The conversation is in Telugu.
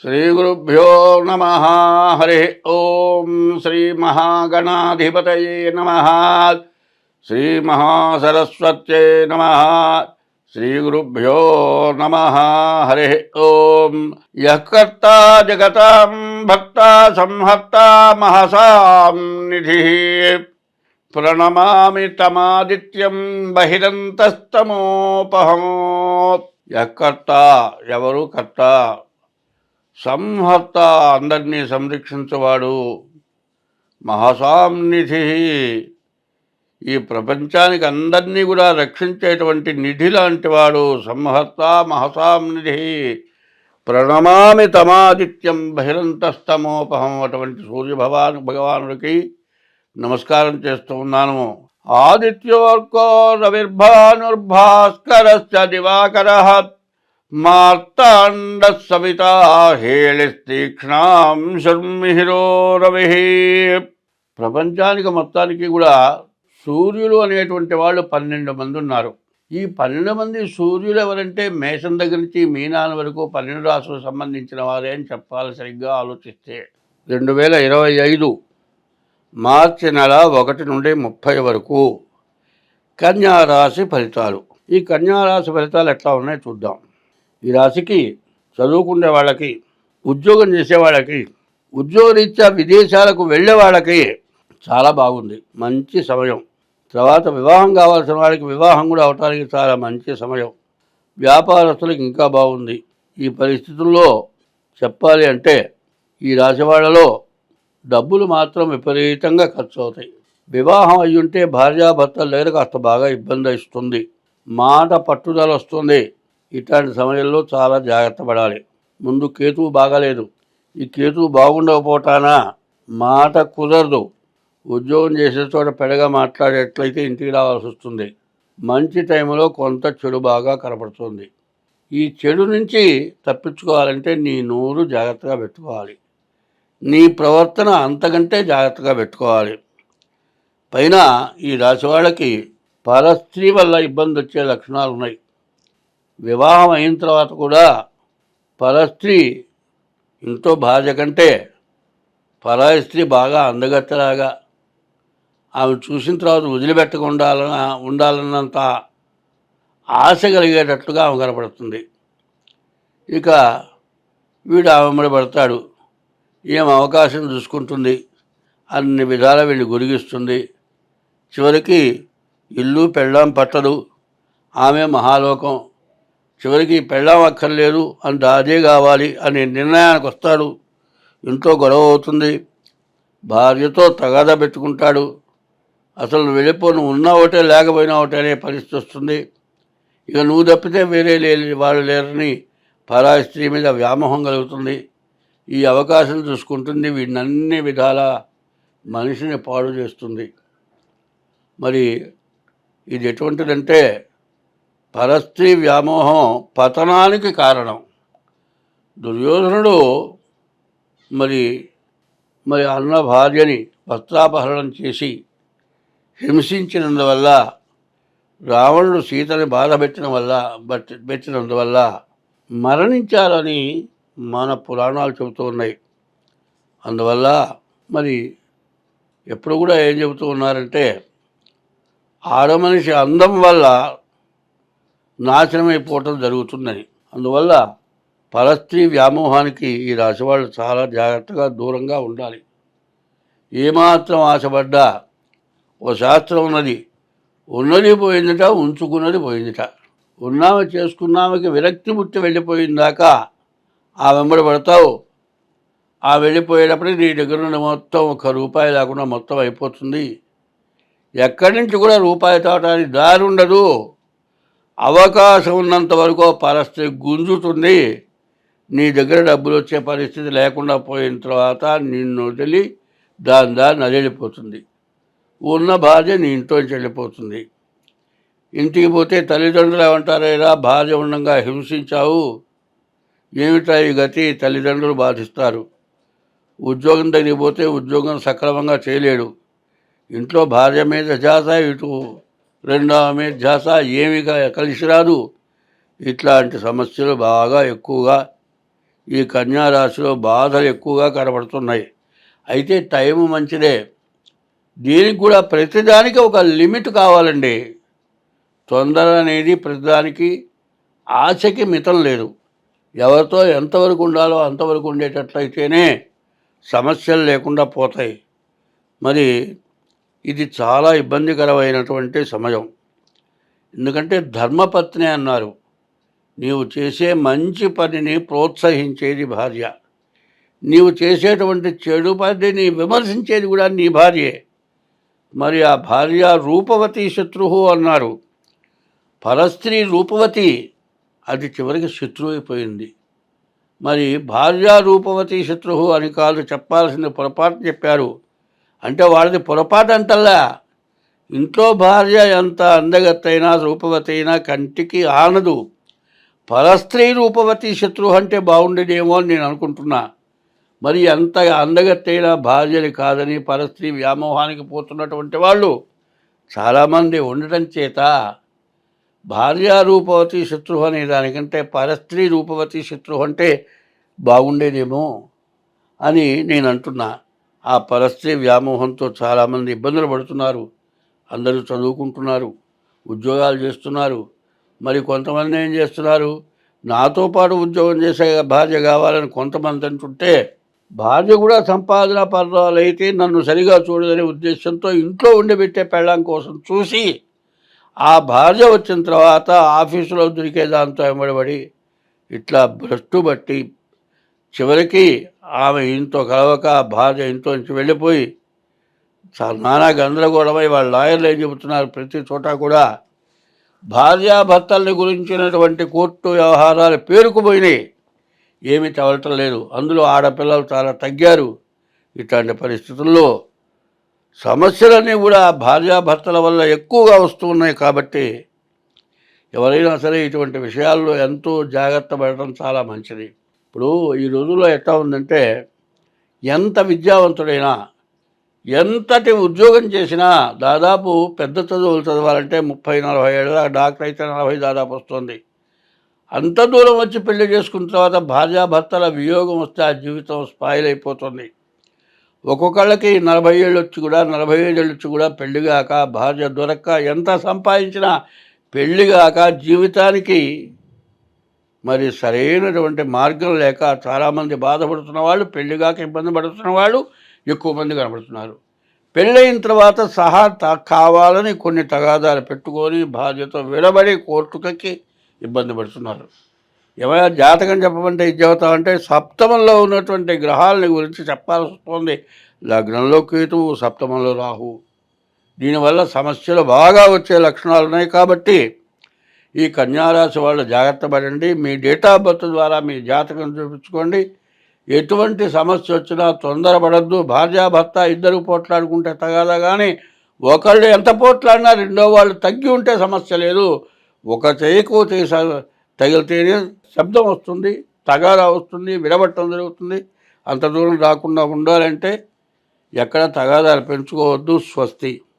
శ్రీగురుభ్యో నమ. హరి ఓం. శ్రీ మహాగణాధిపతయే నమ. శ్రీ మహాసరస్వత్యై నమ. శ్రీగురుభ్యో నమ. హరి ఓం. యః కర్తా జగతాం భక్తా సంహర్తా మహసాం నిధిః ప్రణమామి తమాదిత్యం బహిరంతస్తమోపహం. యః కర్తా, ఎవరు కర్త, సంహర్త, అందరినీ సంరక్షించేవాడు, మహాసాంనిధి, ఈ ప్రపంచానికి అందరినీ కూడా రక్షించేటువంటి నిధి లాంటి వాడు. సంహర్త మహసాంనిధి. ప్రణమామి తమాదిత్యం బహిరంతస్తమోపహం. అటువంటి భగవానుడికి నమస్కారం చేస్తూ ఉన్నాను. ఆదిత్యోర్కో రవిర్భానుర్భాస్కరశ్చ దివాకరః మార్తాండ సవితా హేళిస్తీక్ష్ణాం శర్మిహిరో రవి. ప్రపంచానికి మొత్తానికి కూడా సూర్యులు అనేటువంటి వాళ్ళు 12 మంది ఉన్నారు. ఈ 12 మంది సూర్యులు ఎవరంటే మేషం దగ్గర నుంచి మీనాల వరకు 12 రాశులకు సంబంధించిన వారే అని చెప్పాలి. సరిగ్గా ఆలోచిస్తే 2025 మార్చి నెల 1 నుండి 30 వరకు కన్యారాశి ఫలితాలు. ఈ కన్యారాశి ఫలితాలు ఎట్లా ఉన్నాయో చూద్దాం. ఈ రాశికి చదువుకునే వాళ్ళకి, ఉద్యోగం చేసే వాళ్ళకి, ఉద్యోగరీత్యా విదేశాలకు వెళ్ళే వాళ్ళకి చాలా బాగుంది, మంచి సమయం. తర్వాత వివాహం కావాల్సిన వాళ్ళకి వివాహం కూడా అవటానికి చాలా మంచి సమయం. వ్యాపారస్తులకు ఇంకా బాగుంది. ఈ పరిస్థితుల్లో చెప్పాలి అంటే ఈ రాశి వాళ్ళలో డబ్బులు మాత్రం విపరీతంగా ఖర్చు అవుతాయి. వివాహం అయ్యుంటే భార్యాభర్తల దగ్గర కాస్త బాగా ఇబ్బంది ఇస్తుంది, మాట పట్టుదల వస్తుంది. ఇట్లాంటి సమయంలో చాలా జాగ్రత్త పడాలి. ముందు కేతువు బాగాలేదు. ఈ కేతువు బాగుండకపోవటాన మాట కుదరదు. ఉద్యోగం చేసే చోట పెడగా మాట్లాడేట్లయితే ఇంటికి రావాల్సి వస్తుంది. మంచి టైంలో కొంత చెడు బాగా కనపడుతుంది. ఈ చెడు నుంచి తప్పించుకోవాలంటే నీ నోరు జాగ్రత్తగా పెట్టుకోవాలి, నీ ప్రవర్తన అంతకంటే జాగ్రత్తగా పెట్టుకోవాలి. పైన ఈ రాశి వాళ్ళకి పరస్త్రీ వల్ల ఇబ్బంది వచ్చే లక్షణాలు ఉన్నాయి. వివాహం అయిన తర్వాత కూడా పరస్త్రీ ఇంట్లో భార్య కంటే పరాయి స్త్రీ బాగా అందగత్తలాగా, ఆమె చూసిన తర్వాత వదిలిపెట్టకుండా ఉండాలన్నంత ఆశ కలిగేటట్లుగా ఆమె కనపడుతుంది. ఇక వీడు ఆమె పడతాడు. ఏం అవకాశం చూసుకుంటుంది, అన్ని విధాలా వీడిని గురిగిస్తుంది. చివరికి ఇల్లు పెళ్ళాం పట్టదు, ఆమె మహాలోకం. చివరికి పెళ్ళాం అక్కర్లేదు అంత అదే కావాలి అనే నిర్ణయానికి వస్తాడు. ఇంట్లో గొడవ అవుతుంది, భార్యతో తగాదా పెట్టుకుంటాడు. అసలు వెళ్ళిపో, నువ్వు ఉన్నా ఒకటే లేకపోయినా ఒకటే అనే పరిస్థితి వస్తుంది. ఇక నువ్వు తప్పితే వేరే వాళ్ళు లేరని పరాయి స్త్రీ మీద వ్యామోహం కలుగుతుంది. ఈ అవకాశం చూసుకుంటుంది. వీడిని అన్ని విధాల మనిషిని పాడు చేస్తుంది. మరి ఇది ఎటువంటిదంటే పరస్త్రీ వ్యామోహం పతనానికి కారణం. దుర్యోధనుడు మరి అన్న భార్యని వస్త్రాపహరణం చేసి హింసించినందువల్ల, రావణుడు సీతని బాధ పెట్టినందువల్ల మరణించాలని మన పురాణాలు చెబుతూ ఉన్నాయి. అందువల్ల మరి ఎప్పుడు కూడా ఏం చెబుతూ ఉన్నారంటే ఆడమనిషి అందం వల్ల నాశనమైపోవటం జరుగుతుందని. అందువల్ల పరస్త్రీ వ్యామోహానికి ఈ రాశివాళ్ళు చాలా జాగ్రత్తగా దూరంగా ఉండాలి. ఏమాత్రం ఆశపడ్డా, ఓ శాస్త్రం ఉన్నది పోయిందట, ఉంచుకున్నది పోయిందట. ఉన్నామె చేసుకున్నామెకి విరక్తి పుట్టి వెళ్ళిపోయిందాకా ఆ వెంబడి పడతావు. ఆ వెళ్ళిపోయేటప్పటికి నీ దగ్గర నుండి మొత్తం ₹1 లేకుండా మొత్తం అయిపోతుంది. ఎక్కడి నుంచి కూడా రూపాయి తావటానికి దారి ఉండదు. అవకాశం ఉన్నంత వరకు పరస్త్రీ గుంజుతుంది. నీ దగ్గర డబ్బులు వచ్చే పరిస్థితి లేకుండా పోయిన తర్వాత నిన్ను వదిలి దారి నదిలిపోతుంది. ఉన్న భార్య నీ ఇంట్లోంచి వెళ్ళిపోతుంది. ఇంటికి పోతే తల్లిదండ్రులు ఏమంటారా, భార్య ఉండగా హింసించావు, ఏమిటా ఈ గతి, తల్లిదండ్రులు బాధిస్తారు. ఉద్యోగం దగ్గరికి పోతే ఉద్యోగం సక్రమంగా చేయలేడు. ఇంట్లో భార్య మీద ధ్యాస, ఇటు రెండవ మీద ధ్యాస, ఏమి కలిసి రాదు. ఇట్లాంటి సమస్యలు బాగా ఎక్కువగా ఈ కన్యా రాశిలో బాధలు ఎక్కువగా కనబడుతున్నాయి. అయితే టైం మంచిదే. దీనికి కూడా ప్రతిదానికి ఒక లిమిట్ కావాలండి. తొందర అనేది ప్రతిదానికి ఆశకి మితం లేదు. ఎవరితో ఎంతవరకు ఉండాలో అంతవరకు ఉండేటట్లయితేనే సమస్యలు లేకుండా పోతాయి. మరి ఇది చాలా ఇబ్బందికరమైనటువంటి సమయం. ఎందుకంటే ధర్మపత్ని అన్నారు. నీవు చేసే మంచి పనిని ప్రోత్సహించేది భార్య. నీవు చేసేటువంటి చెడు పనిని విమర్శించేది కూడా నీ భార్యే. మరి ఆ భార్య రూపవతి శత్రువు అన్నారు. పరస్త్రీ రూపవతి, అది చివరికి శత్రువు అయిపోయింది. మరి భార్య రూపవతి శత్రువు అని కాదు చెప్పాల్సిన, పొరపాటు చెప్పారు. అంటే వాళ్ళది పొరపాటు అంటల్లా. ఇంట్లో భార్య ఎంత అందగత్తైనా రూపవతి అయినా కంటికి ఆనదు. పరస్త్రీ రూపవతి శత్రువు అంటే బాగుండేదేమో అని నేను అనుకుంటున్నా. మరి ఎంత అందగత్తైన భార్యని కాదని పరస్త్రీ వ్యామోహానికి పోతున్నటువంటి వాళ్ళు చాలామంది ఉండటం చేత భార్య రూపవతి శత్రువు అనే దానికంటే పరస్త్రీ రూపవతి శత్రువు అంటే బాగుండేదేమో అని నేను అంటున్నా. ఆ పరస్త్రీ వ్యామోహంతో చాలామంది ఇబ్బందులు పడుతున్నారు. అందరూ చదువుకుంటున్నారు, ఉద్యోగాలు చేస్తున్నారు. మరి కొంతమంది ఏం చేస్తున్నారు, నాతో పాటు ఉద్యోగం చేసే భార్య కావాలని కొంతమంది అంటుంటే, భార్య కూడా సంపాదన పర్వాలైతే నన్ను సరిగా చూడదనే ఉద్దేశంతో ఇంట్లో ఉండిపెట్టే పెళ్ళాం కోసం చూసి ఆ భార్య వచ్చిన తర్వాత ఆఫీసులో దొరికే దాంతో వెంబడబడి ఇట్లా భ్రష్టు బట్టి చివరికి ఆమె ఇంట్లో కలవక భార్య ఇంట్లో నుంచి వెళ్ళిపోయి నానా గందరగోళమై వాళ్ళ లాయర్లు ఏం చెబుతున్నారు, ప్రతి చోట కూడా భార్యాభర్తల్ని గురించినటువంటి కోర్టు వ్యవహారాలు పేరుకుపోయినాయి. ఏమీ తవలటం లేదు. అందులో ఆడపిల్లలు చాలా తగ్గారు. ఇట్లాంటి పరిస్థితుల్లో సమస్యలన్నీ కూడా భార్యాభర్తల వల్ల ఎక్కువగా వస్తూ ఉన్నాయి. కాబట్టి ఎవరైనా సరే ఇటువంటి విషయాల్లో ఎంతో జాగ్రత్త పడటం చాలా మంచిది. ఇప్పుడు ఈ రోజుల్లో ఎట్లా ఉందంటే, ఎంత విద్యావంతుడైనా ఎంతటి ఉద్యోగం చేసినా దాదాపు పెద్ద చదువులు చదవాలంటే 30-40 ఏళ్ళ, డాక్టర్ అయితే 40 దాదాపు వస్తుంది. అంత దూరం వచ్చి పెళ్లి చేసుకున్న తర్వాత భార్యాభర్తల వియోగం వస్తే ఆ జీవితం స్పాయిల్ అయిపోతుంది. ఒక్కొక్కళ్ళకి 40 ఏళ్ళు వచ్చి కూడా 45 ఏళ్ళు వచ్చి కూడా పెళ్లిగాక, భార్య దొరక్క, ఎంత సంపాదించినా పెళ్లిగాక జీవితానికి మరి సరైనటువంటి మార్గం లేక చాలామంది బాధపడుతున్న వాళ్ళు, పెళ్లిగాక ఇబ్బంది పడుతున్న వాళ్ళు ఎక్కువ మంది కనబడుతున్నారు. పెళ్ళయిన తర్వాత కావాలని కొన్ని తగాదాలు పెట్టుకొని భార్యతో విడబడి కోర్టుకి ఇబ్బంది పడుతున్నారు. ఏమైనా జాతకం చెప్పమంటే ఇది చెబుతామంటే సప్తమంలో ఉన్నటువంటి గ్రహాలని గురించి చెప్పాల్సి వస్తుంది. లగ్నంలో కేతువు, సప్తమంలో రాహు. దీనివల్ల సమస్యలు బాగా వచ్చే లక్షణాలు ఉన్నాయి. కాబట్టి ఈ కన్యారాశి వాళ్ళు జాగ్రత్త పడండి. మీ డేట్ ఆఫ్ బర్త్ ద్వారా మీ జాతకం చూపించుకోండి. ఎటువంటి సమస్య వచ్చినా తొందరపడద్దు. భార్యాభర్త ఇద్దరు పోట్లాడుకుంటే తగాదా, కానీ ఒకళ్ళు ఎంత పోట్లాడినా రెండో వాళ్ళు తగ్గి ఉంటే సమస్య లేదు. ఒక చేయికు తగిలితేనే శబ్దం వస్తుంది, తగాదా వస్తుంది, విడబట్టడం జరుగుతుంది. అంత దూరం రాకుండా ఉండాలంటే ఎక్కడ తగాదాలు పెంచుకోవద్దు. స్వస్తి.